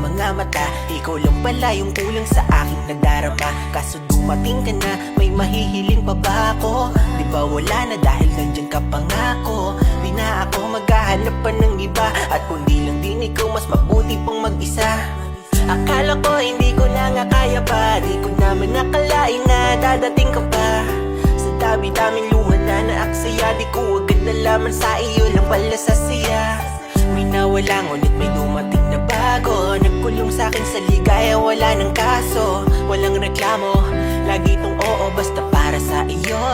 mga mata. Ikaw lang pala yung kulang sa aking nadarama. Kaso dumating ka na, may mahihiling pa ba ako? Di ba wala na dahil nandyan ka pa nga ako. Di na ako maghahanap pa ng iba, at kung di lang din ikaw, mas mabuti pang mag-isa. Akala ko hindi ko na nga kaya pa, di ko naman nakalain na dadating ka pa. Sa dami-daming luha na naaksaya, di ko agad nalaman sa iyo lang pala sasaya. May nawala ngunit may dumating na bago, nagkulong sa'kin sa ligaya, wala ng kaso. Walang reklamo, lagi tong oo basta para sa iyo.